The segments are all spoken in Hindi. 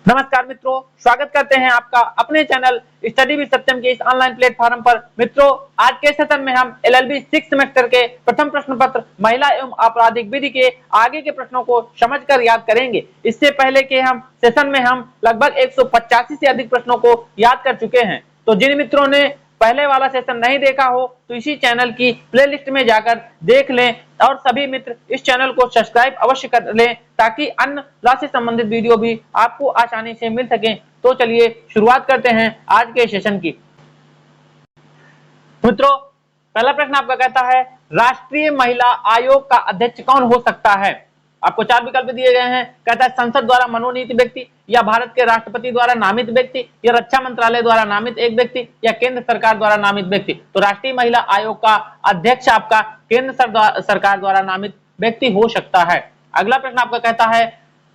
नमस्कार मित्रों, स्वागत करते हैं आपका अपने चैनल स्टडी विद सत्यम के इस ऑनलाइन प्लेटफॉर्म पर। मित्रों, आज के सेशन में हम एलएलबी 6 सेमेस्टर के प्रथम प्रश्न पत्र महिला एवं आपराधिक विधि के आगे के प्रश्नों को समझकर याद करेंगे। इससे पहले के हम सेशन में हम लगभग 185 से अधिक प्रश्नों को याद कर चुके हैं। तो जिन मित्रों ने पहले वाला सेशन नहीं देखा हो तो इसी चैनल की प्लेलिस्ट में जाकर देख लें और सभी मित्र इस चैनल को सब्सक्राइब अवश्य कर लें ताकि अन्य लॉ से संबंधित वीडियो भी आपको आसानी से मिल सके। तो चलिए शुरुआत करते हैं आज के सेशन की। मित्रों, पहला प्रश्न आपका कहता है राष्ट्रीय महिला आयोग का अध्यक्ष कौन हो सकता है। आपको चार विकल्प दिए गए हैं। कहता है संसद द्वारा मनोनीत व्यक्ति, या भारत के राष्ट्रपति द्वारा नामित व्यक्ति, या रक्षा मंत्रालय द्वारा नामित एक व्यक्ति, या केंद्र सरकार द्वारा नामित व्यक्ति। तो राष्ट्रीय महिला आयोग का अध्यक्ष आपका केंद्र सरकार द्वारा नामित व्यक्ति हो सकता है। अगला प्रश्न आपका कहता है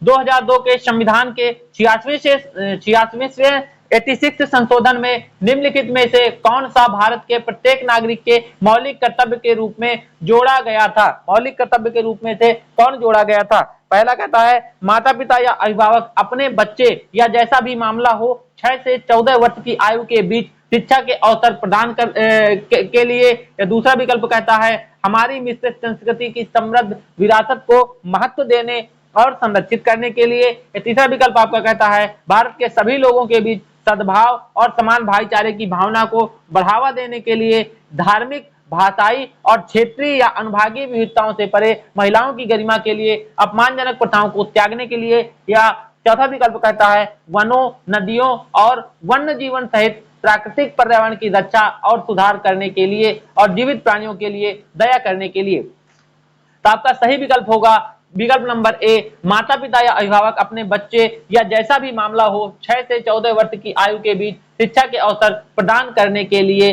2002 के संविधान के 86वें 86 संशोधन में निम्नलिखित में से कौन सा भारत के प्रत्येक नागरिक के मौलिक कर्तव्य के रूप में जोड़ा गया था। मौलिक कर्तव्य के रूप में से कौन जोड़ा गया था। पहला कहता है माता पिता या अभिभावक अपने बच्चे या जैसा भी मामला हो 6 से 14 वर्ष की आयु के बीच शिक्षा के अवसर प्रदान के लिए। दूसरा विकल्प कहता है हमारी मिश्रित संस्कृति की समृद्ध विरासत को महत्व देने और संरक्षित करने के लिए। तीसरा विकल्प आपका कहता है भारत के सभी लोगों के बीच सद्भाव और समान भाईचारे की भावना को बढ़ावा देने के लिए। धार्मिक, भाषाई और क्षेत्रीय या अनुभागीय विविधताओं से परे महिलाओं की गरिमा के लिए अपमानजनक प्रथाओं को त्यागने के लिए। या चौथा विकल्प कहता है वनों, नदियों और वन्य जीवन सहित प्राकृतिक पर्यावरण की रक्षा और सुधार करने के लिए और जीवित प्राणियों के लिए दया करने के लिए। तो आपका सही विकल्प होगा विकल्प नंबर ए, माता पिता या अभिभावक अपने बच्चे या जैसा भी मामला हो 6 से 14 वर्ष की आयु के बीच शिक्षा के अवसर प्रदान करने के लिए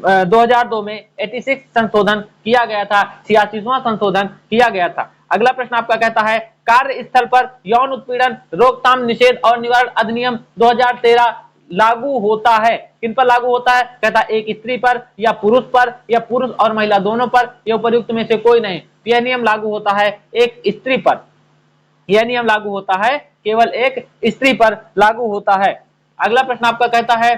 2002 में 86 संशोधन किया गया था, 86वां संशोधन किया गया था। अगला प्रश्न आपका कहता है कार्यस्थल पर यौन उत्पीड़न रोकथाम निषेध और निवारण अधिनियम 2013 लागू होता है। किन पर लागू होता है। कहता है एक स्त्री पर या पुरुष और महिला दोनों पर, या उपयुक्त में से कोई नहीं। यह नियम लागू होता है एक स्त्री पर। यह नियम लागू होता है केवल एक स्त्री पर लागू होता है। अगला प्रश्न आपका कहता है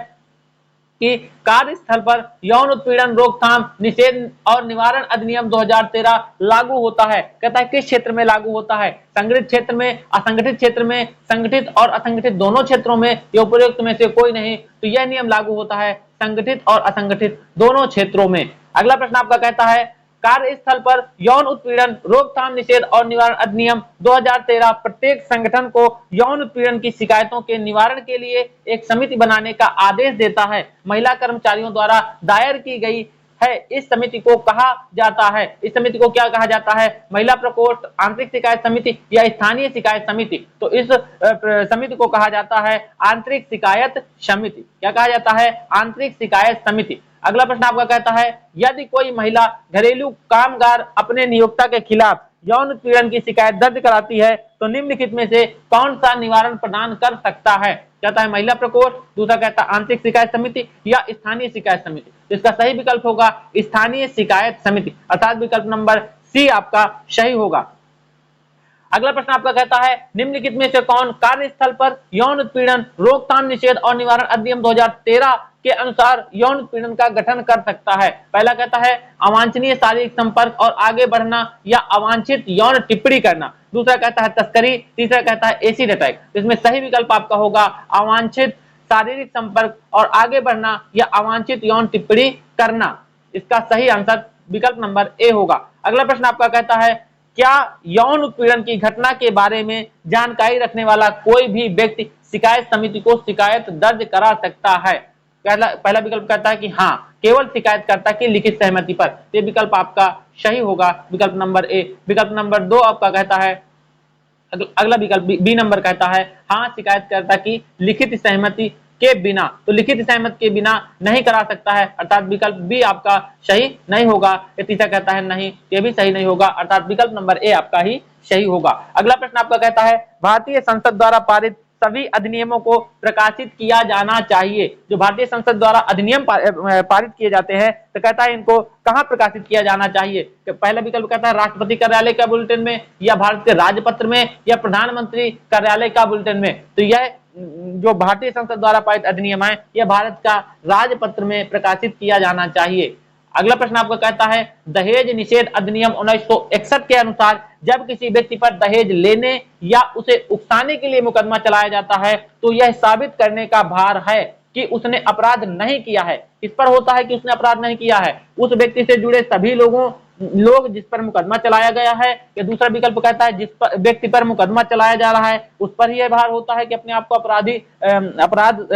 कि कार्यस्थल पर यौन उत्पीड़न रोकथाम निषेध और निवारण अधिनियम 2013 लागू होता है। कहता है किस क्षेत्र में लागू होता है। संगठित क्षेत्र में, असंगठित क्षेत्र में, संगठित और असंगठित दोनों क्षेत्रों में, या उपयुक्त में से कोई नहीं। तो यह नियम लागू होता है संगठित और असंगठित दोनों क्षेत्रों में। अगला प्रश्न आपका कहता है कार्यस्थल पर यौन उत्पीड़न रोकथाम निषेध और निवारण अधिनियम 2013 प्रत्येक संगठन को यौन उत्पीड़न की शिकायतों के निवारण के लिए एक समिति बनाने का आदेश देता है। महिला कर्मचारियों द्वारा दायर की गई है। इस समिति को कहा जाता है, इस समिति को क्या कहा जाता है। महिला प्रकोष्ठ, आंतरिक शिकायत समिति या स्थानीय शिकायत समिति। तो इस समिति को कहा जाता है आंतरिक शिकायत समिति। क्या कहा जाता है, आंतरिक शिकायत समिति। अगला प्रश्न आपका कहता है यदि कोई महिला घरेलू कामगार अपने नियोक्ता के खिलाफ यौन उत्पीड़न की शिकायत दर्ज कराती है तो निम्नलिखित में से कौन सा निवारण प्रदान कर सकता है। कहता है महिला प्रकोष्ठ, दूसरा कहता है आंतरिक शिकायत समिति या स्थानीय शिकायत समिति। तो इसका सही विकल्प होगा स्थानीय शिकायत समिति, अर्थात विकल्प नंबर सी आपका सही होगा। अगला प्रश्न आपका कहता है निम्नलिखित में से कौन कार्यस्थल पर यौन उत्पीड़न रोकथाम निषेध और निवारण अधिनियम 2013 के अनुसार यौन उत्पीड़न का गठन कर सकता है। पहला कहता है अवांछनीय शारीरिक संपर्क और आगे बढ़ना या अवांछित यौन टिप्पणी करना। दूसरा कहता है तस्करी, तीसरा कहता है एसिड अटैक। इसमें सही विकल्प आपका होगा अवांछित शारीरिक संपर्क और आगे बढ़ना या अवांछित यौन टिप्पणी करना। इसका सही आंसर विकल्प नंबर ए होगा। अगला प्रश्न आपका कहता है क्या यौन उत्पीड़न की घटना के बारे में जानकारी रखने वाला कोई भी व्यक्ति शिकायत समिति को शिकायत दर्ज करा सकता है। पहला विकल्प कहता है कि हाँ, केवल शिकायतकर्ता की लिखित सहमति पर। ये विकल्प आपका सही होगा, विकल्प नंबर ए। विकल्प नंबर 2 आपका कहता है, अगला विकल्प बी नंबर कहता है हाँ, शिकायतकर्ता की लिखित सहमति के बिना। तो लिखित सहमति के बिना नहीं करा सकता है, अर्थात विकल्प बी आपका सही नहीं होगा। तीसरा कहता है नहीं, ये भी सही नहीं होगा, अर्थात विकल्प नंबर ए आपका ही सही होगा। अगला प्रश्न आपका कहता है भारतीय संसद द्वारा पारित सभी अधिनियमों को प्रकाशित किया जाना चाहिए। जो भारतीय संसद द्वारा अधिनियम पारित किए जाते हैं तो कहता है इनको कहां प्रकाशित किया जाना चाहिए। पहला विकल्प कहता है राष्ट्रपति कार्यालय का बुलेटिन में, या भारत के राजपत्र में, या प्रधानमंत्री कार्यालय का बुलेटिन में। तो यह जो भारतीय संसद द्वारा पारित अधिनियम है यह भारत का राजपत्र में प्रकाशित किया जाना चाहिए। अगला प्रश्न आपका कहता है दहेज निषेध अधिनियम 1961 के अनुसार जब किसी व्यक्ति पर दहेज लेने या उसे उकसाने के लिए मुकदमा चलाया जाता है तो यह साबित करने का भार है कि उसने अपराध नहीं किया है। इस पर होता है कि उसने अपराध नहीं किया है, उस व्यक्ति से जुड़े सभी लोग जिस पर मुकदमा चलाया गया है। या दूसरा विकल्प कहता है जिस पर व्यक्ति पर मुकदमा चलाया जा रहा है उस पर यह भार होता है कि अपने आप को अपराध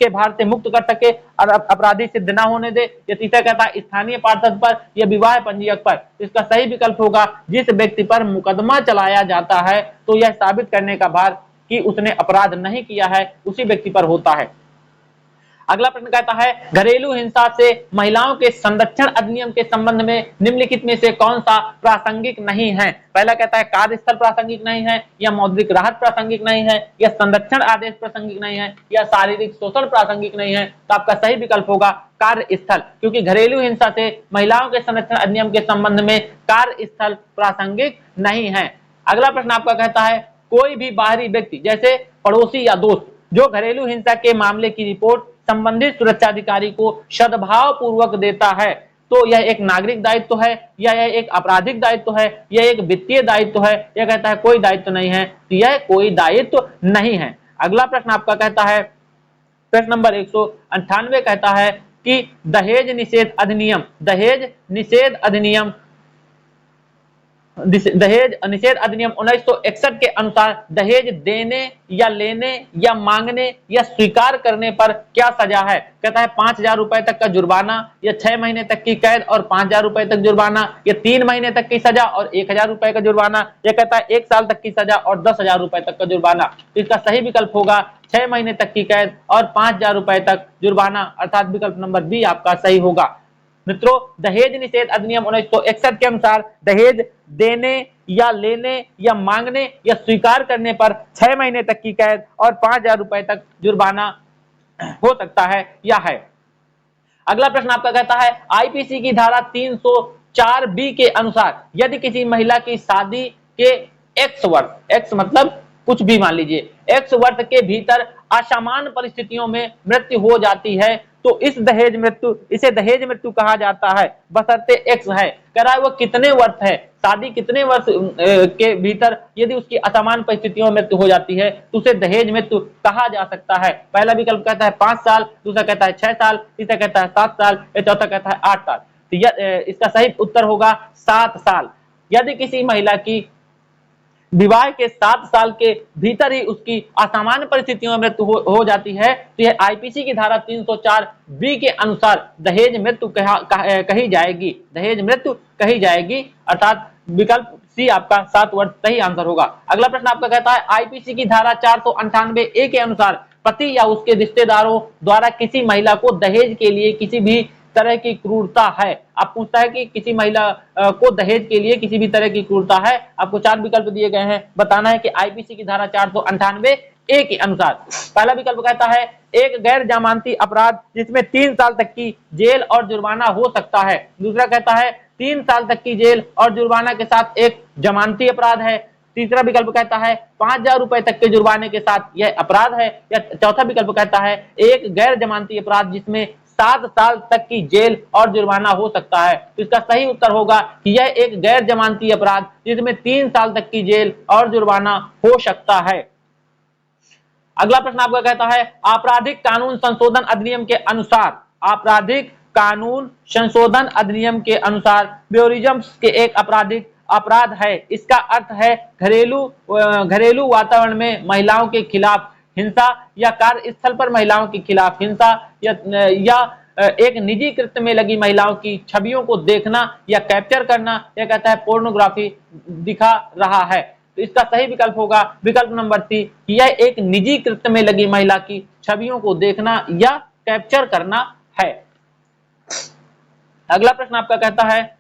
के भार से मुक्त कर सके और अपराधी सिद्ध ना होने दे। या तीसरा कहता है स्थानीय पार्षद पर या विवाह पंजीयक पर। इसका सही विकल्प होगा जिस व्यक्ति पर मुकदमा चलाया जाता है तो यह साबित करने का भार कि उसने अपराध नहीं किया है उसी व्यक्ति पर होता है। अगला प्रश्न कहता है घरेलू हिंसा से महिलाओं के संरक्षण अधिनियम के संबंध में निम्नलिखित में से कौन सा प्रासंगिक नहीं है। पहला कहता है कार्यस्थल प्रासंगिक नहीं है, या मौद्रिक राहत प्रासंगिक नहीं है, या संरक्षण आदेश प्रासंगिक नहीं है, या शारीरिक शोषण प्रासंगिक नहीं है। तो आपका सही विकल्प होगा कार्यस्थल, क्योंकि घरेलू हिंसा से महिलाओं के संरक्षण अधिनियम के संबंध में कार्यस्थल प्रासंगिक नहीं है। अगला प्रश्न आपका कहता है कोई भी बाहरी व्यक्ति जैसे पड़ोसी या दोस्त जो घरेलू हिंसा के मामले की रिपोर्ट संबंधित सुरक्षा अधिकारी को सद्भाव पूर्वक देता है तो यह एक नागरिक दायित्व है, या यह एक आपराधिक दायित्व है, यह एक वित्तीय दायित्व है। यह कहता है कोई दायित्व नहीं है, तो यह कोई दायित्व नहीं है। अगला प्रश्न आपका कहता है प्रश्न नंबर 198 कहता है कि दहेज निषेध अधिनियम दहेज निषेध अधिनियम 1961 के अनुसार दहेज देने या लेने या मांगने या स्वीकार करने पर क्या सजा है। कहता है 5,000 रुपए तक का जुर्माना, या 6 महीने तक की कैद और 5,000 रुपए तक जुर्माना, या 3 महीने तक की सजा और 1,000 रुपए का जुर्माना, या कहता है 1 साल तक की सजा और 10,000 रुपए तक का जुर्माना। तो इसका सही विकल्प होगा 6 महीने तक की कैद और 5,000 रुपए तक जुर्माना, अर्थात विकल्प नंबर बी आपका सही होगा। मित्रों दहेज निषेध अधिनियम 1961 के अनुसार दहेज देने या लेने या मांगने या स्वीकार करने पर 6 महीने तक की कैद और 5,000 रुपए तक जुर्माना हो सकता है या है। अगला प्रश्न आपका कहता है आईपीसी की धारा 304 बी के अनुसार यदि किसी महिला की शादी के एक्स वर्ष, एक्स मतलब कुछ भी मान लीजिए, एक्स वर्ष के भीतर असामान्य परिस्थितियों में मृत्यु हो जाती है तो इसे दहेज मृत्यु कहा जाता है बशर्ते एक्स है। कह रहा है वो कितने वर्ष है, शादी कितने वर्ष के भीतर यदि उसकी असामान्य परिस्थितियों में मृत्यु हो जाती है तो उसे दहेज मृत्यु कहा जा सकता है। पहला विकल्प कहता है 5 साल, दूसरा कहता है 6 साल, तीसरा कहता है 7 साल, या चौथा कहता है 8 साल। तो इसका सही उत्तर होगा 7 साल। यदि किसी महिला की विवाह के 7 साल के भीतर ही उसकी असामान्य परिस्थितियों में मृत्यु हो जाती है तो यह आईपीसी की धारा 304 बी के अनुसार दहेज मृत्यु कही जाएगी, दहेज मृत्यु कही जाएगी, अर्थात विकल्प सी आपका 7 वर्ष सही आंसर होगा। अगला प्रश्न आपका कहता है आईपीसी की धारा 498 ए के अनुसार पति या उसके रिश्तेदारों द्वारा किसी महिला को दहेज के लिए किसी भी तरह की क्रूरता है। आप पूछता है कि किसी महिला को दहेज के लिए किसी भी तरह की क्रूरता है, आपको 4 विकल्प दिए गए हैं, बताना है कि आईपीसी की धारा 498 ए के अनुसार। पहला विकल्प कहता है एक गैर जमानती अपराध जिसमें 3 साल तक की जेल और जुर्माना हो सकता है। दूसरा कहता है 3 साल तक की जेल और जुर्माना के साथ एक जमानती अपराध है। तीसरा विकल्प कहता है 5,000 रुपए तक के जुर्माने के साथ यह अपराध है। या चौथा विकल्प कहता है एक गैर जमानती अपराध जिसमें 7 साल तक की जेल और जुर्माना हो सकता है। तो इसका सही उत्तर होगा कि यह एक गैर जमानती अपराध जिसमें 3 साल तक की जेल और जुर्माना हो सकता है। अगला प्रश्न आपका कहता है आपराधिक कानून संशोधन अधिनियम के अनुसार, आपराधिक कानून संशोधन अधिनियम के अनुसार व्योरिज्म के एक आपराधिक अपराध है। इसका अर्थ है घरेलू वातावरण में महिलाओं के खिलाफ हिंसा या कार्यस्थल पर महिलाओं के खिलाफ हिंसा या एक निजी कृत्य में लगी महिलाओं की छवियों को देखना या कैप्चर करना। यह कहता है पोर्नोग्राफी दिखा रहा है। तो इसका सही विकल्प होगा विकल्प नंबर सी, यह एक निजी कृत्य में लगी महिला की छवियों को देखना या कैप्चर करना है। अगला प्रश्न आपका कहता है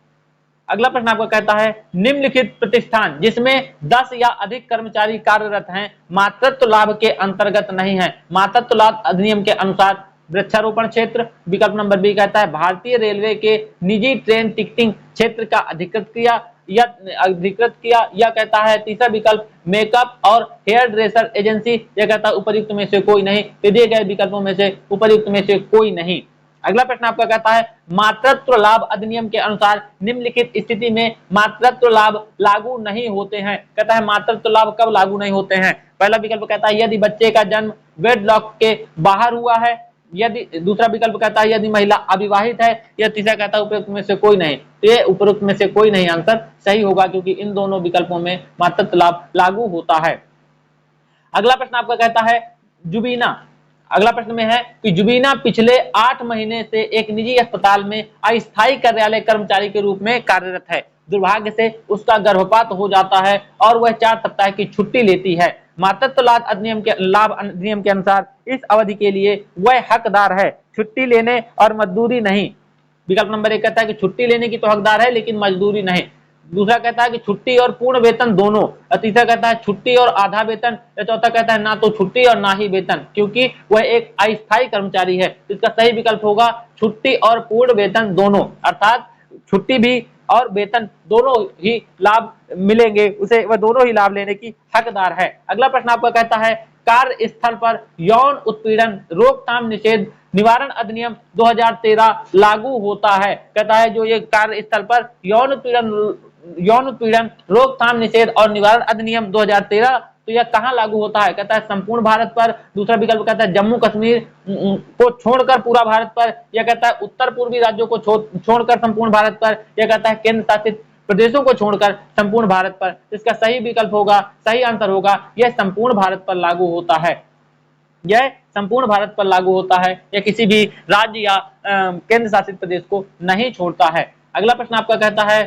अगला प्रश्न आपका कहता है निम्नलिखित प्रतिष्ठान जिसमें 10 या अधिक कर्मचारी कार्यरत हैं मातृत्व लाभ के अंतर्गत नहीं है। मातृत्व लाभ अधिनियम के अनुसार वृक्षारोपण क्षेत्र, विकल्प नंबर बी कहता है भारतीय रेलवे के निजी ट्रेन टिकटिंग क्षेत्र का अधिकृत किया या कहता है तीसरा विकल्प मेकअप और हेयर ड्रेसर एजेंसी, यह कहता है उपयुक्त में से कोई नहीं। तो दिए गए विकल्पों में से उपयुक्त में से कोई नहीं। अगला प्रश्न आपका कहता है मातृत्व लाभ अधिनियम के अनुसार निम्नलिखित स्थिति में मातृत्व लाभ लागू नहीं होते हैं। कहता है मातृत्व लाभ कब लागू नहीं होते हैं। पहला विकल्प कहता है यदि बच्चे का जन्म वेडलॉक के बाहर हुआ है, यदि दूसरा विकल्प कहता है यदि महिला अविवाहित है, या तीसरा कहता है उपयुक्त में से कोई नहीं। तो ये उपयुक्त में से कोई नहीं आंसर सही होगा क्योंकि इन दोनों विकल्पों में मातृत्व लाभ लागू होता है। अगला प्रश्न आपका कहता है जुबीना, अगला प्रश्न में है कि जुबीना पिछले 8 महीने से एक निजी अस्पताल में अस्थायी कार्यालय कर्मचारी के रूप में कार्यरत है। दुर्भाग्य से उसका गर्भपात हो जाता है और वह 4 सप्ताह की छुट्टी लेती है। मातृत्व लाभ अधिनियम के अनुसार इस अवधि के लिए वह हकदार है, छुट्टी लेने और मजदूरी नहीं। विकल्प नंबर 1 कहता है कि छुट्टी लेने की तो हकदार है लेकिन मजदूरी नहीं। दूसरा कहता है कि छुट्टी और पूर्ण वेतन दोनों, और तीसरा कहता है छुट्टी और आधा वेतन, या चौथा कहता है ना तो छुट्टी और ना ही वेतन क्योंकि वह एक अस्थायी कर्मचारी है। इसका सही विकल्प होगा छुट्टी और पूर्ण वेतन दोनों, अर्थात छुट्टी भी और वेतन दोनों ही लाभ मिलेंगे, उसे वह दोनों ही लाभ लेने की हकदार है। अगला प्रश्न आपका कहता है कार्यस्थल पर यौन उत्पीड़न रोकथाम निषेध निवारण अधिनियम 2013 लागू होता है। कहता है जो ये कार्यस्थल पर यौन उत्पीड़न रोकथाम निषेध और निवारण अधिनियम 2013 तो यह कहां लागू होता है। कहता है संपूर्ण भारत पर। दूसरा विकल्प कहता है जम्मू कश्मीर को छोड़कर पूरा भारत पर, यह कहता है उत्तर पूर्वी राज्यों को छोड़कर संपूर्ण भारत पर, यह कहता है केंद्र शासित प्रदेशों को छोड़कर संपूर्ण भारत पर। इसका सही विकल्प होगा, सही आंसर होगा यह संपूर्ण भारत पर लागू होता है। यह संपूर्ण भारत पर लागू होता है, यह किसी भी राज्य या केंद्र शासित प्रदेश को नहीं छोड़ता है। अगला प्रश्न आपका कहता है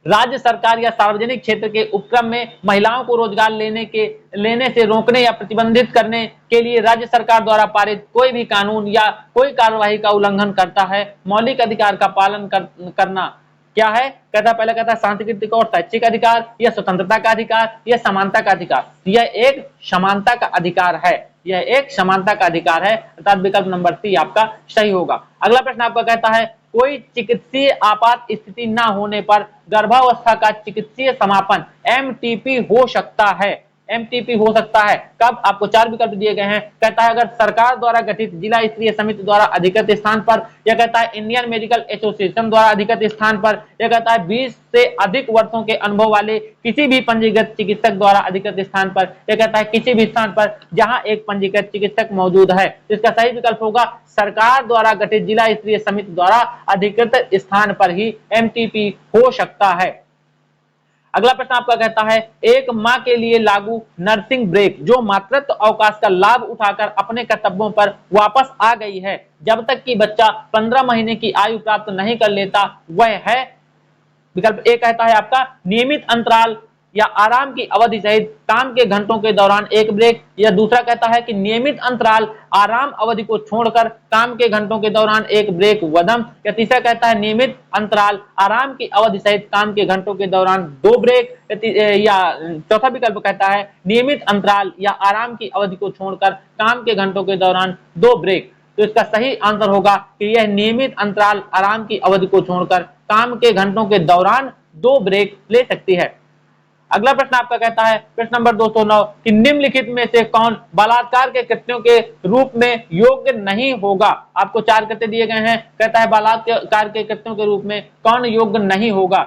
राज्य सरकार या सार्वजनिक क्षेत्र के उपक्रम में महिलाओं को रोजगार लेने से रोकने या प्रतिबंधित करने के लिए राज्य सरकार द्वारा पारित कोई भी कानून या कोई कार्यवाही का उल्लंघन करता है। मौलिक अधिकार का पालन करना क्या है। कहता पहला कहता है सांस्कृतिक और शैक्षिक अधिकार, यह स्वतंत्रता का अधिकार, यह समानता का अधिकार। यह एक समानता का अधिकार है, यह एक समानता का अधिकार है, अर्थात विकल्प नंबर सी आपका सही होगा। अगला प्रश्न आपका कहता है कोई चिकित्सीय आपात स्थिति न होने पर गर्भावस्था का चिकित्सीय समापन एमटीपी हो सकता है। एमटीपी हो सकता है कब, आपको 4 विकल्प दिए गए हैं। कहता है अगर सरकार द्वारा गठित जिला स्तरीय समिति द्वारा अधिकृत स्थान पर, यह कहता है इंडियन मेडिकल एसोसिएशन द्वारा अधिकृत स्थान पर, यह कहता है 20 से अधिक वर्षों के अनुभव वाले किसी भी पंजीकृत चिकित्सक द्वारा अधिकृत स्थान पर, यह कहता है किसी भी स्थान पर जहां एक पंजीकृत चिकित्सक मौजूद है। इसका सही विकल्प होगा सरकार द्वारा गठित जिला स्तरीय समिति द्वारा अधिकृत स्थान पर ही एमटीपी हो सकता है। अगला प्रश्न आपका कहता है एक मां के लिए लागू नर्सिंग ब्रेक जो मातृत्व अवकाश का लाभ उठाकर अपने कर्तव्यों पर वापस आ गई है जब तक कि बच्चा 15 महीने की आयु प्राप्त नहीं कर लेता, वह है। विकल्प ए कहता है आपका नियमित अंतराल या आराम की अवधि सहित काम के घंटों के दौरान एक ब्रेक, या दूसरा कहता है कि नियमित अंतराल आराम अवधि को छोड़कर काम के घंटों के दौरान एक ब्रेक वदम, या तीसरा कहता है नियमित अंतराल आराम की अवधि सहित काम के घंटों के दौरान 2 ब्रेक, या चौथा विकल्प कहता है नियमित अंतराल या आराम की अवधि को छोड़कर काम के घंटों के दौरान 2 ब्रेक। तो इसका सही आंसर होगा कि यह नियमित अंतराल आराम की अवधि को छोड़कर काम के घंटों के दौरान 2 ब्रेक ले सकती है। अगला प्रश्न आपका कहता है प्रश्न नंबर 209 कि निम्नलिखित में से कौन बलात्कार के कृत्यों के रूप में योग्य नहीं होगा। आपको 4 कृत्य दिए गए हैं। कहता है बलात्कार के कृत्यों के रूप में कौन योग्य नहीं होगा।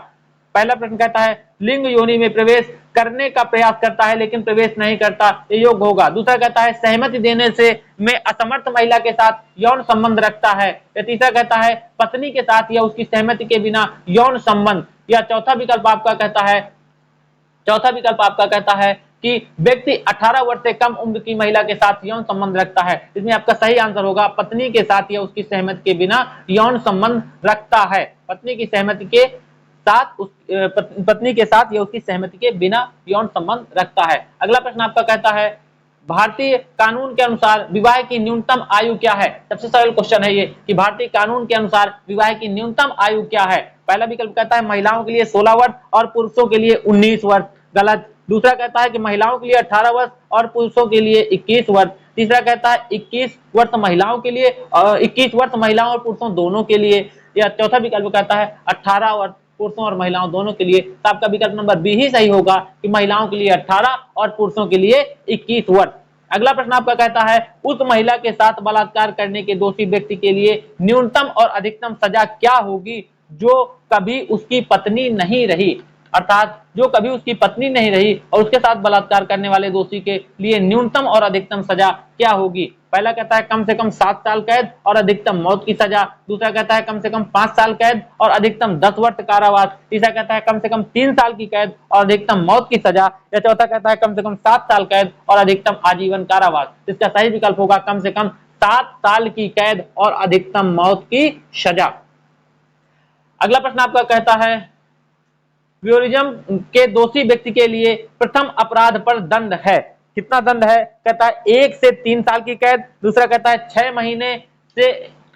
पहला प्रश्न कहता है लिंग योनि में प्रवेश करने का प्रयास करता है लेकिन प्रवेश नहीं करता, ये योग्य होगा। दूसरा कहता है सहमति देने से में असमर्थ महिला के साथ यौन संबंध रखता है, या तीसरा कहता है पत्नी के साथ या उसकी सहमति के बिना यौन संबंध, या चौथा विकल्प आपका कहता है कि व्यक्ति 18 वर्ष से कम उम्र की महिला के साथ यौन संबंध रखता है। इसमें आपका सही आंसर होगा पत्नी के साथ या उसकी सहमति के बिना यौन संबंध रखता है। पत्नी के साथ या उसकी सहमति के बिना यौन संबंध रखता है। अगला प्रश्न आपका कहता है भारतीय कानून के अनुसार विवाह की न्यूनतम आयु क्या है। सबसे सरल क्वेश्चन है ये कि भारतीय कानून के अनुसार विवाह की न्यूनतम आयु क्या है। पहला विकल्प कहता है महिलाओं के लिए 16 वर्ष और पुरुषों के लिए 19 वर्ष, गलत। दूसरा कहता है कि महिलाओं के लिए 18 वर्ष और पुरुषों के लिए 21 वर्ष। तीसरा कहता है 21 वर्ष महिलाओं के लिए, 21 वर्ष महिलाओं और पुरुषों दोनों के लिए। या चौथा विकल्प कहता है 18 वर्ष पुरुषों और महिलाओं दोनों के लिए। तो आपका विकल्प नंबर बी ही सही होगा कि महिलाओं के लिए 18 और पुरुषों के लिए 21 वर्ष। अगला प्रश्न आपका कहता है उस महिला के साथ बलात्कार करने के दोषी व्यक्ति के लिए न्यूनतम और अधिकतम सजा क्या होगी जो कभी उसकी पत्नी नहीं रही। अर्थात जो कभी उसकी पत्नी नहीं रही और उसके साथ बलात्कार करने वाले दोषी के लिए न्यूनतम और अधिकतम सजा क्या होगी। पहला कहता है कम से कम 7 साल कैद और अधिकतम मौत की सजा। दूसरा कहता है कम से कम 5 साल कैद और अधिकतम 10 वर्ष कारावास। तीसरा कहता है कम से कम 3 साल की कैद और अधिकतम मौत की सजा। या चौथा कहता है कम से कम 7 साल कैद और अधिकतम आजीवन कारावास। इसका सही विकल्प होगा कम से कम 7 साल की कैद और अधिकतम मौत की सजा। अगला प्रश्न आपका कहता है व्योरिज्म के दोषी व्यक्ति के लिए प्रथम अपराध पर दंड है, कितना दंड है। कहता है 1 से 3 साल की कैद। दूसरा कहता है 6 महीने से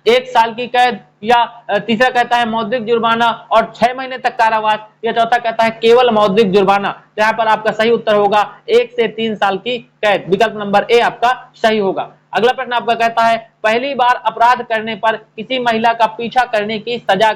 1 साल की कैद। या तीसरा कहता है मौद्रिक जुर्माना और 6 महीने तक कारावास। या चौथा कहता है केवल मौद्रिक जुर्माना। यहाँ पर आपका सही उत्तर होगा 1 से 3 साल की कैद। विकल्प नंबर ए आपका सही होगा। अगला प्रश्न आपका कहता है पहली बार अपराध करने पर किसी महिला का पीछा करने की सजा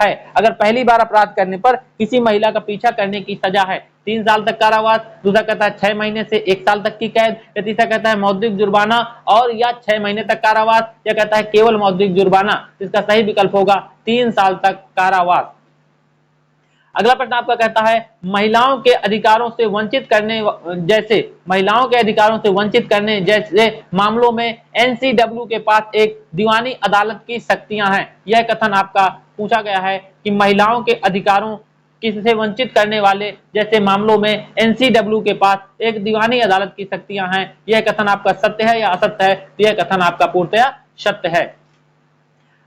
है। अगर पहली बार अपराध करने पर किसी महिला का पीछा करने की सजा है 3 साल तक कारावास। दूसरा कहता है 6 महीने से 1 साल तक की कैद। या तीसरा कहता है मौद्रिक जुर्माना और या 6 महीने तक कारावास। या कहता है केवल मौद्रिक जुर्माना। इसका सही विकल्प होगा 3 साल तक कारावास। अगला प्रश्न आपका कहता है महिलाओं के अधिकारों से वंचित करने जैसे मामलों में एनसीडब्ल्यू के पास एक दीवानी अदालत की शक्तियां हैं। यह कथन आपका पूछा गया है कि महिलाओं के अधिकारों किससे वंचित करने वाले जैसे मामलों में एनसीडब्ल्यू के पास एक दीवानी अदालत की शक्तियां हैं। यह कथन आपका सत्य है या असत्य है। यह कथन आपका पूर्णतया सत्य है।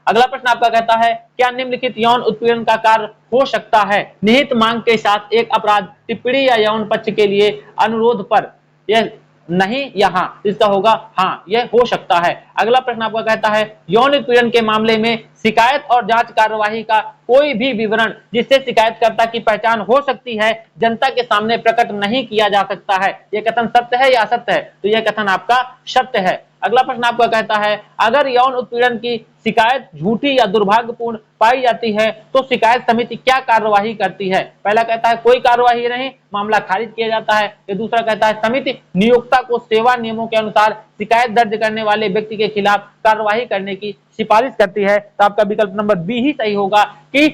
अगला प्रश्न आपका कहता है क्या निम्नलिखित यौन उत्पीड़न का कार्य हो सकता है निहित मांग के साथ एक अपराध टिप्पणी या यौन पक्ष के लिए अनुरोध पर। यह नहीं या हाँ। इसका होगा हाँ, यह हो सकता है। अगला प्रश्न आपका कहता है यौन उत्पीड़न के मामले में शिकायत और जांच कार्यवाही का कोई भी विवरण जिससे शिकायतकर्ता की पहचान हो सकती है जनता के सामने प्रकट नहीं किया जा सकता है। यह कथन सत्य है या असत्य है। तो यह कथन आपका सत्य है। अगला प्रश्न आपका कहता है अगर यौन उत्पीड़न की शिकायत झूठी या दुर्भाग्यपूर्ण पाई जाती है तो शिकायत समिति क्या कार्यवाही करती है। पहला कहता है कोई कार्यवाही नहीं, मामला खारिज किया जाता है। या दूसरा कहता है समिति नियोक्ता को सेवा नियमों के अनुसार शिकायत दर्ज करने वाले व्यक्ति के खिलाफ कार्यवाही करने की सिफारिश करती है। तो आपका विकल्प नंबर बी ही सही होगा कि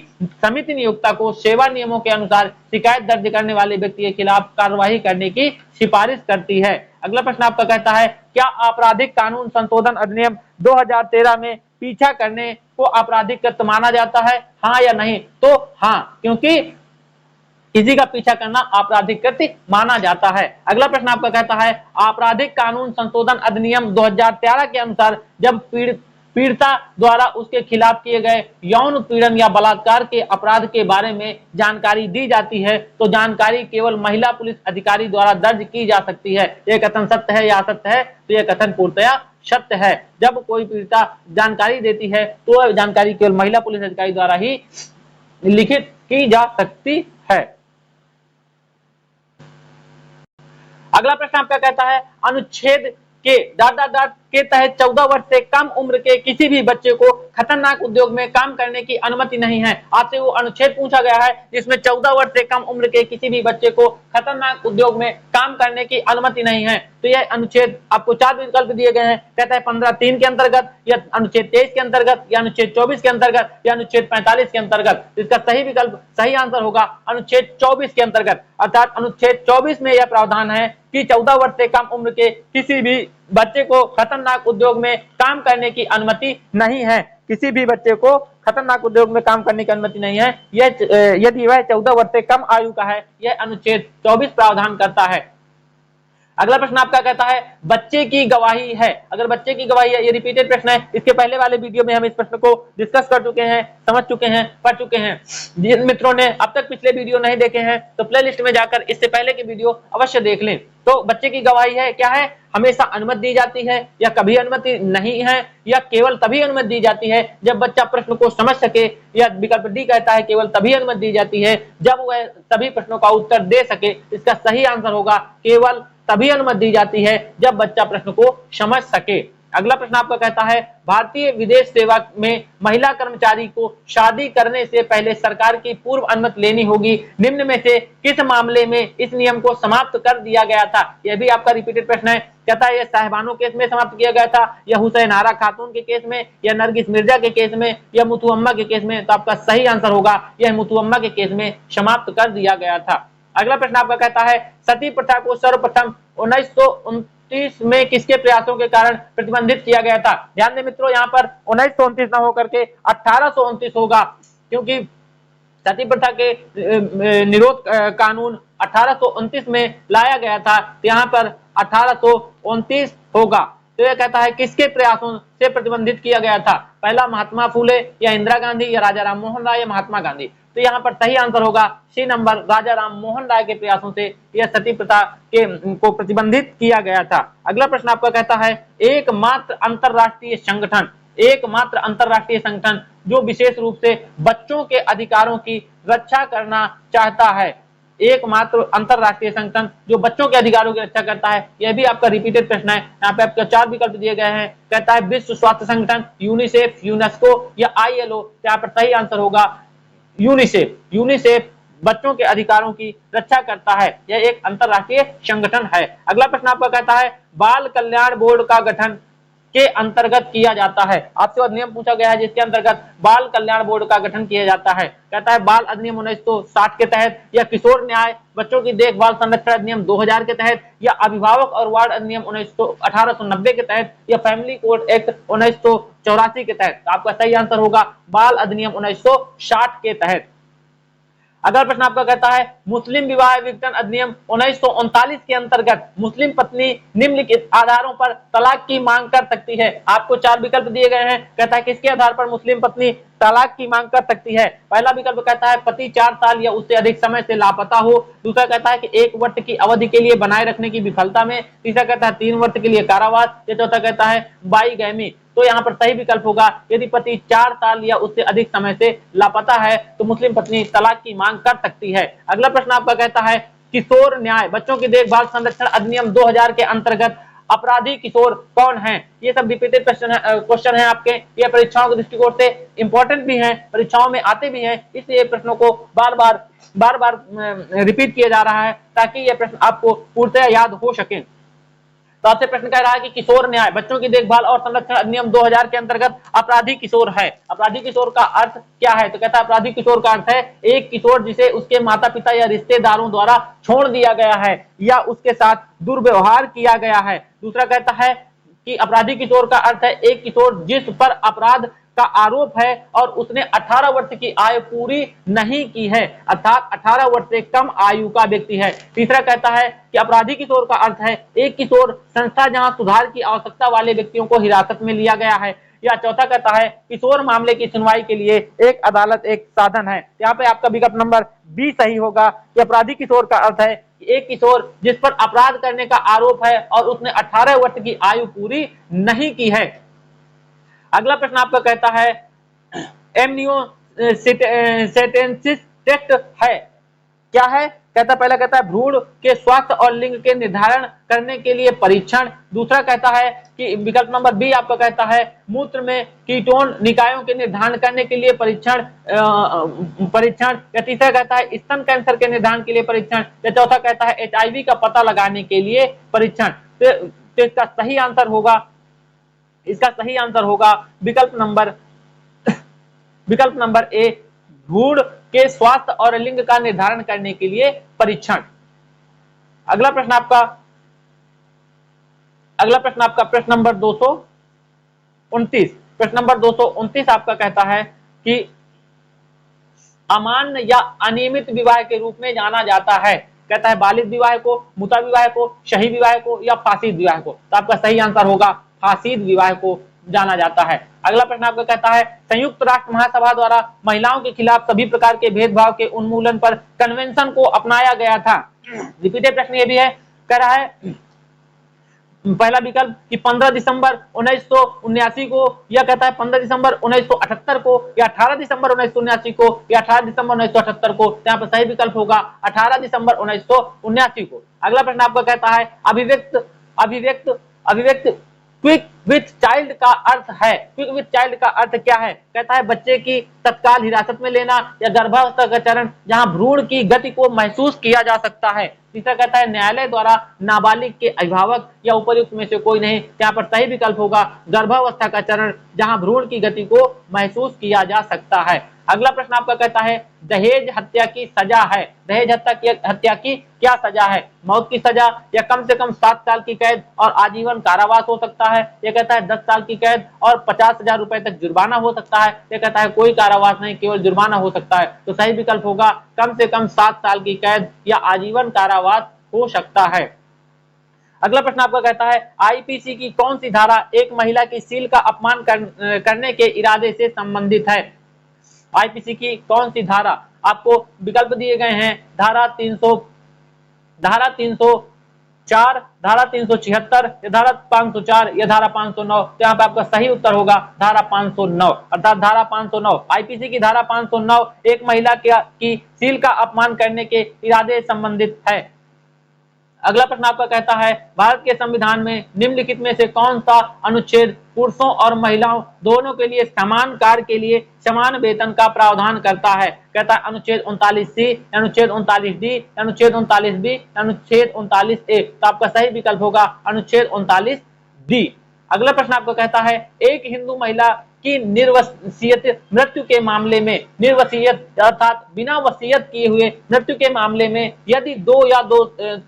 समिति नियोक्ता को सेवा नियमों के अनुसार शिकायत दर्ज करने वाले व्यक्ति के खिलाफ कार्यवाही करने की सिफारिश करती है। अगला प्रश्न आपका कहता है क्या आपराधिक कानून संशोधन अधिनियम 2013 में पीछा करने को आपराधिक कृत्य माना जाता है, हाँ या नहीं। तो हाँ, क्योंकि किसी का पीछा करना आपराधिक कृत्य माना जाता है। अगला प्रश्न आपका कहता है आपराधिक कानून संशोधन अधिनियम 2013 के अनुसार जब पीड़िता द्वारा उसके खिलाफ किए गए यौन उत्पीड़न या बलात्कार के अपराध के बारे में जानकारी दी जाती है तो जानकारी केवल महिला पुलिस अधिकारी द्वारा दर्ज की जा सकती है। यह कथन सत्य है या असत्य है। तो यह कथन पूर्णतया सत्य है। जब कोई पीड़िता जानकारी देती है तो वह जानकारी केवल महिला पुलिस अधिकारी द्वारा ही लिखित की जा सकती है। अगला प्रश्न आपका कहता है अनुच्छेद के के तहत 14 वर्ष से कम उम्र के किसी भी बच्चे को खतरनाक उद्योग में काम करने की अनुमति नहीं है। आपसे वो अनुच्छेद पूछा गया है जिसमें 14 वर्ष से कम उम्र के किसी भी बच्चे को खतरनाक उद्योग में काम करने की अनुमति नहीं है। तो यह अनुच्छेद आपको 4 विकल्प दिए गए हैं। कहता है 15(3) के अंतर्गत या अनुच्छेद 23 के अंतर्गत या अनुच्छेद 24 के अंतर्गत या अनुच्छेद 45 के अंतर्गत। इसका सही विकल्प सही आंसर होगा अनुच्छेद 24 के अंतर्गत। अर्थात अनुच्छेद 24 में यह प्रावधान है कि 14 वर्ष से कम उम्र के किसी भी बच्चे को खतरनाक उद्योग में काम करने की अनुमति नहीं है। किसी भी बच्चे को खतरनाक उद्योग में काम करने की अनुमति नहीं है यदि वह 14 वर्ष से कम आयु का है। यह अनुच्छेद 24 प्रावधान करता है। अगला प्रश्न आपका कहता है बच्चे की गवाही है। अगर बच्चे की गवाही है, ये रिपीटेड प्रश्न है, इसके पहले वाले वीडियो में हम इस प्रश्न को डिस्कस कर चुके हैं, समझ चुके हैं, पढ़ चुके हैं। जिन मित्रों ने अब तक पिछले वीडियो नहीं देखे हैं तो प्लेलिस्ट में जाकर इससे पहले के वीडियो अवश्य देख लें। तो बच्चे की गवाही है क्या है? हमेशा अनुमति दी जाती है या कभी अनुमति नहीं है या केवल तभी अनुमति दी जाती है जब बच्चा प्रश्न को समझ सके, या विकल्प डी कहता है केवल तभी अनुमति दी जाती है जब वह सभी प्रश्नों का उत्तर दे सके। इसका सही आंसर होगा केवल तभी अनुमति दी जाती है जब बच्चा प्रश्न को समझ सके। अगला प्रश्न आपका कहता है भारतीय विदेश सेवा में महिला कर्मचारी को शादी करने से पहले सरकार की पूर्व अनुमति लेनी होगी, निम्न में से किस मामले में इस नियम को समाप्त कर दिया गया था? यह भी आपका रिपीटेड प्रश्न है। कहता है यह साहिबानो केस में समाप्त किया गया था, या हुसैन आरा खातून के केस में, या नरगिस मिर्जा के केस में, या मुथु अम्मा के केस में? तो आपका सही आंसर होगा यह मुथु अम्मा के केस में समाप्त कर दिया गया था। अगला प्रश्न आपका कहता है सती प्रथा को सर्वप्रथम 1929 में किसके प्रयासों के कारण प्रतिबंधित किया गया था? ध्यान दें मित्रों, यहाँ पर 1929 न होकर के 1829 होगा, क्योंकि सती प्रथा के निरोध कानून 1829 में लाया गया था, तो यहाँ पर 1829 होगा। तो यह कहता है किसके प्रयासों से प्रतिबंधित किया गया था? पहला महात्मा फूले, या इंदिरा गांधी, या राजा राम मोहन राय, या महात्मा गांधी? तो यहाँ पर सही आंसर होगा सी नंबर, राजा राम मोहन राय के प्रयासों से यह सती प्रथा के को प्रतिबंधित किया गया था। अगला प्रश्न आपका कहता है एकमात्र अंतरराष्ट्रीय संगठन जो विशेष रूप से बच्चों के अधिकारों की रक्षा करना चाहता है, एकमात्र अंतरराष्ट्रीय संगठन जो बच्चों के अधिकारों की रक्षा करता है, यह भी आपका रिपीटेड प्रश्न है। यहाँ पे आपके 4 विकल्प दिए गए हैं। कहता है विश्व स्वास्थ्य संगठन, यूनिसेफ, यूनेस्को, या ILO? यहाँ पर सही आंसर होगा यूनिसेफ। यूनिसेफ बच्चों के अधिकारों की रक्षा करता है, यह एक अंतरराष्ट्रीय संगठन है। अगला प्रश्न आपका कहता है बाल कल्याण बोर्ड का गठन के अंतर्गत किया जाता है। आपसे अधिनियम पूछा गया है जिसके अंतर्गत बाल कल्याण बोर्ड का गठन किया जाता है। कहता है बाल अधिनियम 1960 के तहत, या किशोर न्याय बच्चों की देखभाल संरक्षण अधिनियम 2000 के तहत, या अभिभावक और वार्ड अधिनियम 1890 के तहत, या फैमिली कोर्ट एक्ट 1984 के तहत? तो आपका सही आंसर होगा बाल अधिनियम 1960 के तहत। अगला प्रश्न आपका कहता है मुस्लिम विवाह विघटन अधिनियम 1939 के अंतर्गत मुस्लिम पत्नी निम्नलिखित आधारों पर तलाक की मांग कर सकती है। आपको 4 विकल्प दिए गए हैं। कहता है किसके आधार पर मुस्लिम पत्नी तलाक की मांग कर सकती है? पहला विकल्प कहता है पति 4 साल या उससे अधिक समय से लापता हो। दूसरा कहता है कि 1 वर्ष की अवधि के लिए बनाए रखने की विफलता में। तीसरा कहता है 3 वर्ष के लिए कारावास। या चौथा कहता है बाईगैमी। तो यहाँ पर सही विकल्प होगा यदि पति 4 साल या उससे अधिक समय से लापता है तो मुस्लिम पत्नी तलाक की मांग कर सकती है। अगला प्रश्न आपका कहता है किशोर न्याय बच्चों की देखभाल संरक्षण अधिनियम 2000 के अंतर्गत अपराधी किशोर कौन है? ये सब रिपीटेड क्वेश्चन है आपके, ये परीक्षाओं के दृष्टिकोण से इंपॉर्टेंट भी हैं, परीक्षाओं में आते भी हैं, इसलिए प्रश्नों को बार बार रिपीट किया जा रहा है ताकि यह प्रश्न आपको पूर्णतः याद हो सके। तो आपसे प्रश्न कह रहा है कि किशोर न्याय बच्चों की देखभाल और संरक्षण अधिनियम 2000 के अंतर्गत अपराधी किशोर है। अपराधी किशोर का अर्थ क्या है? तो कहता है अपराधी किशोर का अर्थ है एक किशोर जिसे उसके माता पिता या रिश्तेदारों द्वारा छोड़ दिया गया है या उसके साथ दुर्व्यवहार किया गया है। दूसरा कहता है कि अपराधी किशोर का अर्थ है एक किशोर जिस पर अपराध का आरोप है और उसने 18 वर्ष की आयु पूरी नहीं की है, अर्थात 18 वर्ष से कम आयु का व्यक्ति है। तीसरा कहता है कि अपराधी किशोर का अर्थ है एक किशोर संस्था जहां सुधार की आवश्यकता वाले व्यक्तियों को हिरासत में लिया गया है। या चौथा कहता है किशोर मामले की सुनवाई के लिए एक अदालत एक साधन है। यहाँ पे आपका विकल्प नंबर बी सही होगा कि अपराधी किशोर का अर्थ है एक किशोर जिस पर अपराध करने का आरोप है और उसने 18 वर्ष की आयु पूरी नहीं की है। अगला प्रश्न आपका कहता है एमनियोसेंटेंसिस टेस्ट है क्या है? कहता पहला कहता है भ्रूण के स्वास्थ्य और लिंग के निर्धारण करने के लिए परीक्षण। दूसरा कहता है कि विकल्प नंबर बी आपका कहता है मूत्र में कीटोन निकायों के निर्धारण करने के लिए परीक्षण। या तीसरा कहता है स्तन कैंसर के निर्धारण के लिए परीक्षण। या चौथा कहता है HIV का पता लगाने के लिए परीक्षण। तो इसका सही आंसर होगा विकल्प नंबर ए भ्रूण के स्वास्थ्य और लिंग का निर्धारण करने के लिए परीक्षण। अगला प्रश्न आपका प्रश्न नंबर 229। प्रश्न नंबर 229 आपका कहता है कि अमान्य या अनियमित विवाह के रूप में जाना जाता है कहता है बालिग विवाह को, मुता विवाह को, शही विवाह को या फासीद विवाह को। तो आपका सही आंसर होगा फासीद विवाह को जाना जाता है। अगला प्रश्न आपका कहता है संयुक्त राष्ट्र महासभा द्वारा महिलाओं के खिलाफ सभी प्रकार के भेदभाव के उन्मूलन पर कन्वेंशन को अपनाया गया था। रिपीटेड प्रश्न ये भी है, कह रहा है पहला विकल्प कि 15 दिसंबर 1979 को, या कहता है 15 दिसंबर 1978 को, या 18 दिसंबर 1979 को, या 18 दिसंबर 1978 को। यहाँ पर सही विकल्प होगा 18 दिसंबर 1979 को। अगला प्रश्न आपका कहता है अभिव्यक्त अभिव्यक्त अभिव्यक्त क्विक विथ चाइल्ड का अर्थ है, क्विक विथ चाइल्ड का अर्थ क्या है? कहता है बच्चे की तत्काल हिरासत में लेना या गर्भावस्था का चरण जहां भ्रूण की गति को महसूस किया जा सकता है। तीसरा कहता है न्यायालय द्वारा नाबालिग के अभिभावक या उपर्युक्त में से कोई नहीं। यहाँ पर सही विकल्प होगा गर्भावस्था का चरण जहां भ्रूण की गति को महसूस किया जा सकता है। अगला प्रश्न आपका कहता है दहेज हत्या की सजा है, दहेज हत्या की क्या सजा है? मौत की सजा या कम से कम 7 साल की कैद और आजीवन कारावास हो सकता है। यह कहता है 10 साल की कैद और 50,000 रुपए तक जुर्माना हो सकता है। यह कहता है कोई कारावास नहीं, केवल जुर्माना हो सकता है। तो सही विकल्प होगा कम से कम 7 साल की कैद या आजीवन कारावास हो सकता है। अगला प्रश्न आपका कहता है आईपीसी की कौन सी धारा एक महिला की सील का अपमान करने के इरादे से संबंधित है? आईपीसी की कौन सी धारा? आपको विकल्प दिए गए हैं धारा 304, धारा 376, या धारा 504 या धारा 509। तो यहाँ पे आपका सही उत्तर होगा धारा 509, अर्थात धारा 509। आईपीसी की धारा 509 एक महिला की सील का अपमान करने के इरादे से संबंधित है। अगला प्रश्न आपका कहता है भारत के संविधान में निम्नलिखित में से कौन सा अनुच्छेद पुरुषों और महिलाओं दोनों के लिए समान कार्य के लिए समान वेतन का प्रावधान करता है? कहता है अनुच्छेद 39C, अनुच्छेद 39D, अनुच्छेद 39B, अनुच्छेद 39A। तो आपका सही विकल्प होगा अनुच्छेद 39D। अगला प्रश्न आपको कहता है एक हिंदू महिला की निर्वसियत मृत्यु के मामले में, निर्वसियत अर्थात बिना वसीयत किए हुए मृत्यु के मामले में यदि 2 या 2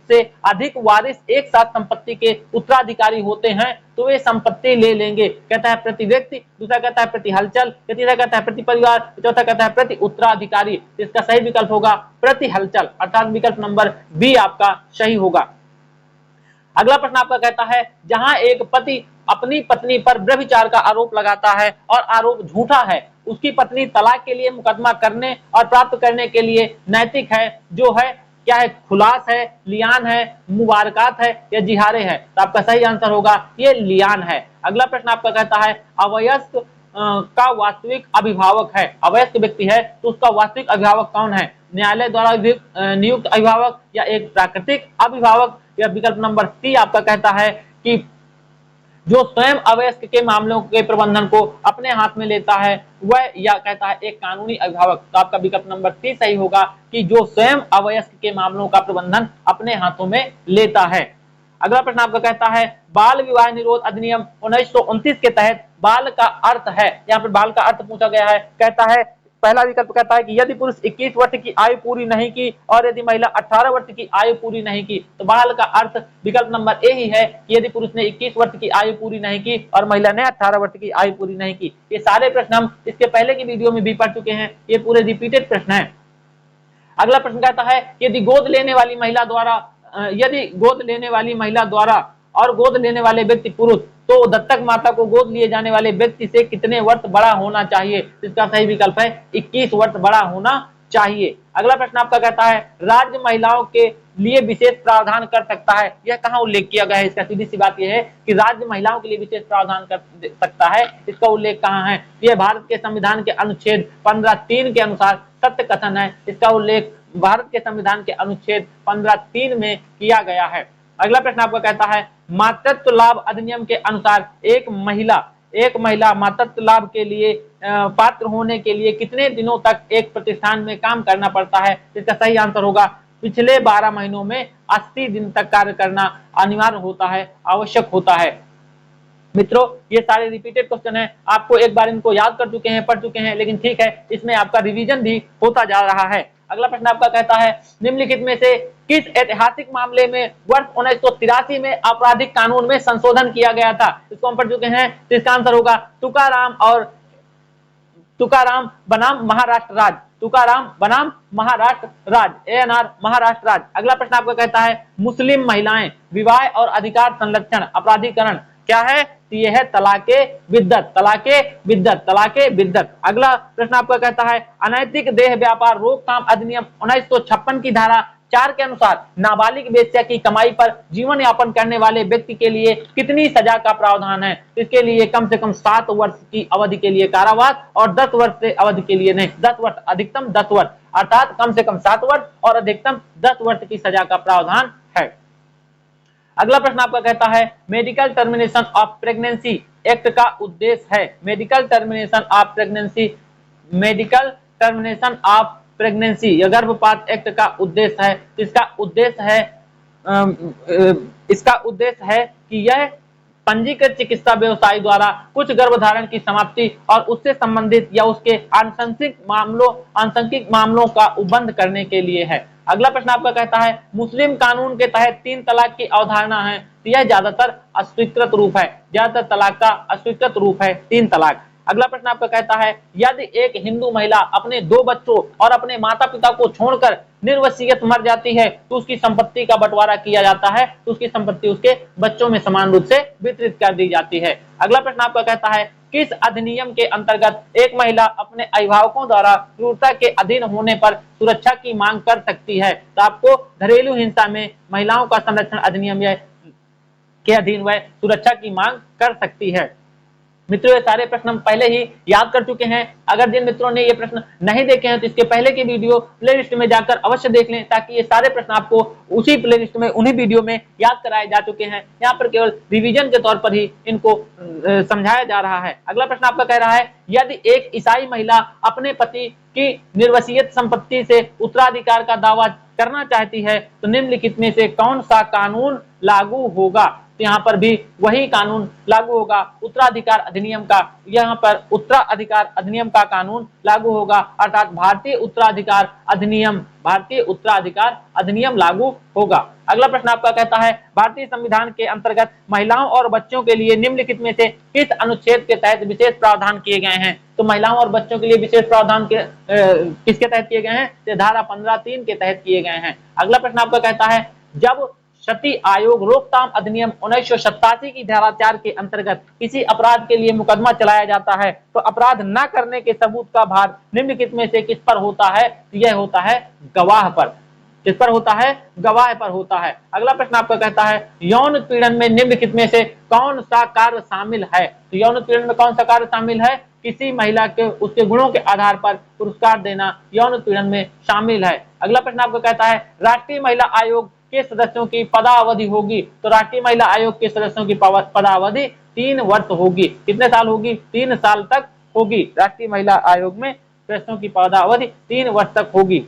से अधिक वारिस एक साथ संपत्ति के उत्तराधिकारी होते हैं तो वे संपत्ति ले लेंगे। कहता है प्रति व्यक्ति, दूसरा कहता है प्रति हलचल, तीसरा कहता है प्रति परिवार, चौथा कहता है प्रति उत्तराधिकारी। इसका सही विकल्प होगा प्रति हलचल, अर्थात विकल्प नंबर बी आपका सही होगा। अगला प्रश्न आपका कहता है जहां एक पति अपनी पत्नी पर व्यभिचार का आरोप लगाता है और आरोप झूठा है, उसकी पत्नी तलाक के लिए मुकदमा करने और प्राप्त करने के लिए नैतिक है, जो है क्या है? खुलास है, लियान है, मुबारकात है या जिहारे है। तो आपका सही आंसर होगा ये लियान है। अगला प्रश्न आपका कहता है अवयस्क का वास्तविक अभिभावक है, अवयस्क व्यक्ति है तो उसका वास्तविक अभिभावक कौन है? न्यायालय द्वारा नियुक्त अभिभावक या एक प्राकृतिक अभिभावक? या विकल्प नंबर सी आपका कहता है कि जो स्वयं अवयस्क के मामलों के प्रबंधन को अपने हाथ में लेता है वह, या कहता है एक कानूनी अभिभावक। तो आपका विकल्प नंबर सी सही होगा कि जो स्वयं अवयस्क के मामलों का प्रबंधन अपने हाथों में लेता है। अगला प्रश्न आपका कहता है बाल विवाह निरोध अधिनियम 1929 के तहत बाल का अर्थ है, यहाँ पर बाल का अर्थ पूछा गया है। कहता है पहला विकल्प कहता है कि यदि पुरुष 21 वर्ष की आयु पूरी नहीं की और यदि महिला 18 वर्ष की आयु पूरी नहीं की। तो बाल का अर्थ विकल्प नंबर ए ही है कि यदि पुरुष ने 21 वर्ष की आयु पूरी नहीं की और महिला ने 18 वर्ष की आयु पूरी नहीं की। ये सारे प्रश्न हम इसके पहले की वीडियो में भी पढ़ चुके हैं, ये पूरे रिपीटेड प्रश्न है। अगला प्रश्न कहता है यदि गोद लेने वाली महिला द्वारा और गोद लेने वाले व्यक्ति पुरुष तो दत्तक माता को गोद लिए जाने वाले व्यक्ति से कितने वर्ष बड़ा होना चाहिए? इसका सही विकल्प है 21 वर्ष बड़ा होना चाहिए। अगला प्रश्न आपका कहता है राज्य महिलाओं के लिए विशेष प्रावधान कर सकता है, यह कहाँ उल्लेख किया गया है? इसका सीधी सी बात यह है कि राज्य महिलाओं के लिए विशेष प्रावधान कर सकता है, इसका उल्लेख कहाँ है? यह भारत के संविधान के अनुच्छेद 15(3) के अनुसार सत्य कथन है। इसका उल्लेख भारत के संविधान के अनुच्छेद 15(3) में किया गया है। अगला प्रश्न आपका कहता है मातृत्व लाभ अधिनियम के अनुसार एक महिला मातृत्व लाभ के लिए पात्र होने के लिए कितने दिनों तक एक प्रतिष्ठान में काम करना पड़ता है? इसका सही आंसर होगा पिछले 12 महीनों में 80 दिन तक कार्य करना अनिवार्य होता है, आवश्यक होता है। मित्रों ये सारे रिपीटेड क्वेश्चन है, आपको एक बार इनको याद कर चुके हैं, पढ़ चुके हैं, लेकिन ठीक है इसमें आपका रिवीजन भी होता जा रहा है। अगला प्रश्न आपका कहता है निम्नलिखित में से किस ऐतिहासिक मामले में वर्ष 1983 में आपराधिक कानून में संशोधन किया गया था? इसको हम पढ़ चुके हैं, तो इसका आंसर होगा तुकाराम बनाम महाराष्ट्र राज्य। तुकाराम बनाम महाराष्ट्र राज्य, ANR महाराष्ट्र राज्य। अगला प्रश्न आपका कहता है मुस्लिम महिलाएं विवाह और अधिकार संरक्षण अपराधीकरण क्या है? तो यह है तलाके बिद्दत, तलाके बिद्दत, तलाके बिद्दत। अगला प्रश्न आपका कहता है अनैतिक देह व्यापार रोकथाम अधिनियम 1956 की धारा 4 के अनुसार नाबालिग वेश्या की कमाई पर जीवन यापन करने वाले व्यक्ति के लिए कितनी सजा का प्रावधान है? इसके लिए कम से कम 7 वर्ष की अवधि के लिए कारावास और 10 वर्ष से अवधि के लिए नहीं, 10 वर्ष, अधिकतम 10 वर्ष, अर्थात कम से कम 7 वर्ष और अधिकतम 10 वर्ष की सजा का प्रावधान है। अगला प्रश्न आपका कहता है medical termination of pregnancy act का उद्देश्य है, medical termination of pregnancy, medical termination of pregnancy या गर्भपात एक्ट का उद्देश्य है, इसका उद्देश्य है कि यह पंजीकृत चिकित्सा व्यवसायी द्वारा कुछ गर्भधारण की समाप्ति और उससे संबंधित या उसके आंशिक मामलों का उपबंध करने के लिए है। अगला प्रश्न आपका कहता है मुस्लिम कानून के तहत 3 तलाक की अवधारणा है, तो यह ज्यादातर अस्वीकृत रूप है, ज्यादातर तलाक का अस्वीकृत रूप है 3 तलाक। अगला प्रश्न आपका कहता है यदि एक हिंदू महिला अपने 2 बच्चों और अपने माता पिता को छोड़कर निर्वसीयत मर जाती है तो उसकी संपत्ति का बंटवारा किया जाता है, तो उसकी संपत्ति उसके बच्चों में समान रूप से वितरित कर दी जाती है। अगला प्रश्न आपका कहता है किस अधिनियम के अंतर्गत एक महिला अपने अभिभावकों द्वारा क्रूरता के अधीन होने पर सुरक्षा की मांग कर सकती है? तो आपको घरेलू हिंसा में महिलाओं का संरक्षण अधिनियम के अधीन वह सुरक्षा की मांग कर सकती है। मित्रों ये सारे प्रश्न हम पहले ही याद कर चुके हैं। अगर जिन मित्रों ने ये प्रश्न नहीं देखे हैं तो इसके पहले की वीडियो प्लेलिस्ट में जाकर अवश्य देख लें, ताकि ये सारे प्रश्न आपको उसी प्लेलिस्ट में उन्हीं वीडियो में याद कराए जा चुके हैं। यहाँ पर केवल रिवीजन के तौर पर ही इनको समझाया जा रहा है। अगला प्रश्न आपका कह रहा है यदि एक ईसाई महिला अपने पति की निर्वसीयत संपत्ति से उत्तराधिकार का दावा करना चाहती है तो निम्नलिखित में से कौन सा कानून लागू होगा? तो यहाँ पर भी वही कानून लागू होगा, उत्तराधिकार अधिनियम का, यहाँ पर उत्तराधिकार अधिनियम का कानून लागू होगा, अर्थात भारतीय उत्तराधिकार अधिनियम लागू होगा। अगला प्रश्न आपका कहता है भारतीय संविधान के अंतर्गत महिलाओं और बच्चों के लिए निम्नलिखित में से किस अनुच्छेद के तहत विशेष प्रावधान किए गए हैं? तो महिलाओं और बच्चों के लिए विशेष प्रावधान किसके तहत किए गए हैं? तो धारा 15(3) के तहत किए गए हैं। अगला प्रश्न आपका कहता है जब सती आयोग रोकथाम अधिनियम 1987 की धारा 4 के अंतर्गत किसी अपराध के लिए मुकदमा चलाया जाता है तो अपराध न करने के सबूत का भार निम्नलिखित में से किस पर होता है? तो यह होता है गवाह पर। किस पर होता है? गवाह पर होता है। अगला प्रश्न आपका कहता है यौन उत्पीड़न में निम्नलिखित में से कौन सा कार्य शामिल है? तो यौन उत्पीड़न में कौन सा कार्य शामिल है? किसी महिला के उसके गुणों के आधार पर पुरस्कार देना यौन उत्पीड़न में शामिल है। अगला प्रश्न आपको कहता है राष्ट्रीय महिला आयोग के सदस्यों की पदावधि होगी? तो राष्ट्रीय महिला आयोग के सदस्यों की पदावधि 3 वर्ष होगी। कितने साल होगी? 3 साल तक होगी। राष्ट्रीय महिला आयोग में सदस्यों की पदावधि 3 वर्ष तक होगी।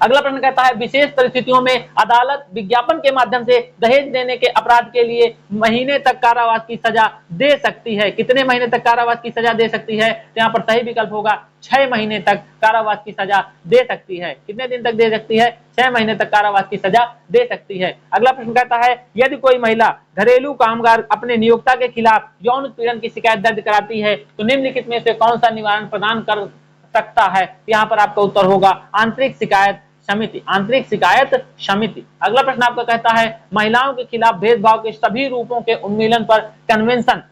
अगला प्रश्न कहता है विशेष परिस्थितियों में अदालत विज्ञापन के माध्यम से दहेज देने के अपराध के लिए महीने तक कारावास की सजा दे सकती है। कितने महीने तक कारावास की सजा दे सकती है? तो यहाँ पर सही विकल्प होगा 6 महीने तक कारावास की सजा दे सकती है। कितने दिन तक दे सकती है? 6 महीने तक कारावास की सजा दे सकती है। अगला प्रश्न कहता है यदि कोई महिला घरेलू कामगार अपने नियोक्ता के खिलाफ यौन उत्पीड़न की शिकायत दर्ज कराती है तो निम्नलिखित में से कौन सा निवारण प्रदान कर सकता है? यहाँ पर आपका उत्तर होगा आंतरिक शिकायत समिति, आंतरिक शिकायत समिति। अगला प्रश्न आपका कहता है महिलाओं के खिलाफ भेदभाव के सभी रूपों के उन्मूलन पर कन्वेंशन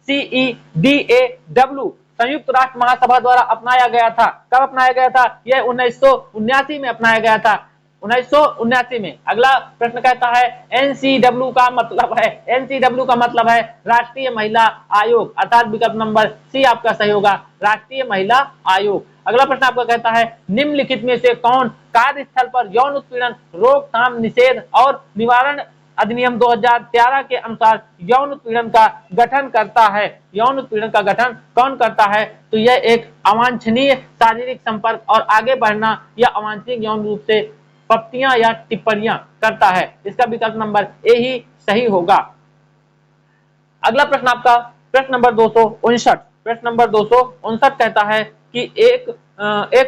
CEDAW संयुक्त राष्ट्र महासभा द्वारा अपनाया गया था। कब अपनाया गया था? यह 1979 में अपनाया गया था, 1979 में। अगला प्रश्न कहता है NCW का मतलब है, NCW का मतलब है राष्ट्रीय महिला आयोग, अर्थात विकल्प नंबर सी आपका सही होगा, राष्ट्रीय महिला आयोग। अगला प्रश्न आपका कहता है निम्नलिखित में से कौन कार्यस्थल पर यौन उत्पीड़न रोकथाम निषेध और निवारण अधिनियम 2013 के अनुसार यौन उत्पीड़न का गठन करता है? यौन उत्पीड़न का गठन कौन करता है? तो यह एक अवांछनीय शारीरिक संपर्क और आगे बढ़ना या अवांछनीय यौन रूप से पप्तियां या टिप्पणियां करता है। इसका विकल्प नंबर ए ही सही होगा। अगला प्रश्न आपका प्रश्न नंबर 259, प्रश्न नंबर 259 कहता है कि एक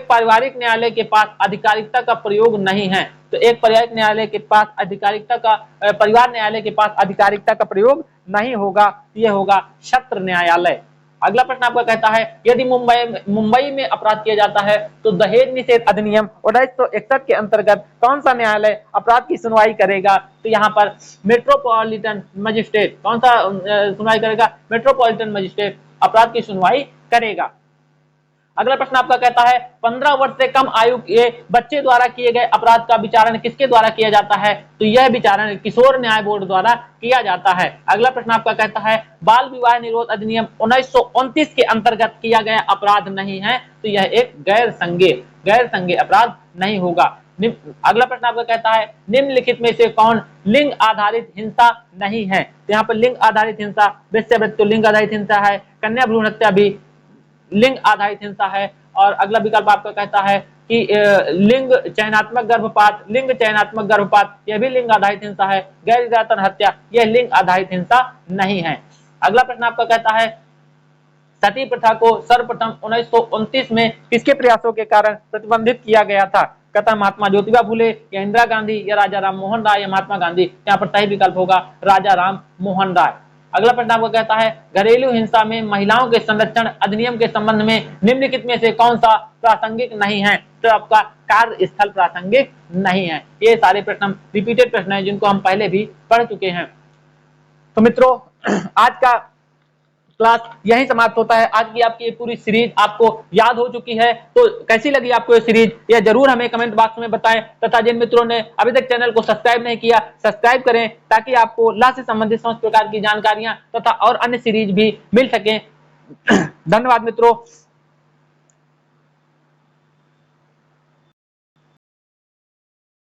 पारिवारिक न्यायालय के पास आधिकारिकता का प्रयोग नहीं है। तो एक पारिवारिक न्यायालय के पास आधिकारिकता का परिवार न्यायालय के पास आधिकारिकता का प्रयोग नहीं होगा, यह होगा सत्र न्यायालय। अगला प्रश्न आपका कहता है यदि मुंबई में अपराध किया जाता है तो दहेज निषेध अधिनियम 1961 के अंतर्गत कौन सा न्यायालय अपराध की सुनवाई करेगा? तो यहाँ पर मेट्रोपॉलिटन मजिस्ट्रेट कौन सा सुनवाई करेगा? मेट्रोपॉलिटन मजिस्ट्रेट अपराध की सुनवाई करेगा। अगला प्रश्न आपका कहता है 15 वर्ष से कम आयु के बच्चे द्वारा किए गए अपराध का विचारण किसके द्वारा किया जाता है? तो यह विचारण किशोर न्याय बोर्ड द्वारा किया जाता है। अगला प्रश्न आपका कहता है बाल विवाह निरोध अधिनियम 1929 के अंतर्गत किया गया अपराध नहीं है, तो यह एक गैर संज्ञेय अपराध नहीं होगा। अगला प्रश्न आपका कहता है निम्नलिखित में से कौन लिंग आधारित हिंसा नहीं है? तो यहाँ पर लिंग आधारित हिंसा, वेश्यावृत्ति लिंग आधारित हिंसा है, कन्या भ्रूण हत्या भी लिंग आधारित हिंसा है, और अगला विकल्प आपका कहता है कि लिंग चयनात्मक गर्भपात यह भी लिंग आधारित हिंसा है, गैर इरादतन हत्या यह लिंग आधारित हिंसा नहीं है। अगला प्रश्न आपका कहता है सती प्रथा को सर्वप्रथम 1929 में किसके प्रयासों के कारण प्रतिबंधित किया गया था? कहता महात्मा ज्योतिबा फुले या इंदिरा गांधी या राजा राम मोहन राय या महात्मा गांधी? यहाँ पर सही विकल्प होगा राजा राम मोहन राय। अगला प्रश्न आपको कहता है घरेलू हिंसा में महिलाओं के संरक्षण अधिनियम के संबंध में निम्नलिखित में से कौन सा प्रासंगिक नहीं है? तो आपका कार्यस्थल प्रासंगिक नहीं है। ये सारे प्रश्न रिपीटेड प्रश्न हैं जिनको हम पहले भी पढ़ चुके हैं। तो मित्रों आज का क्लास यही समाप्त होता है। आज की आपकी ये पूरी सीरीज आपको याद हो चुकी है, तो कैसी लगी आपको ये सीरीज यह जरूर हमें कमेंट बॉक्स में बताएं, तथा जिन मित्रों ने अभी तक चैनल को सब्सक्राइब नहीं किया सब्सक्राइब करें ताकि आपको लॉ से संबंधित समस्त प्रकार की जानकारियां तथा और अन्य सीरीज भी मिल सके। धन्यवाद मित्रों।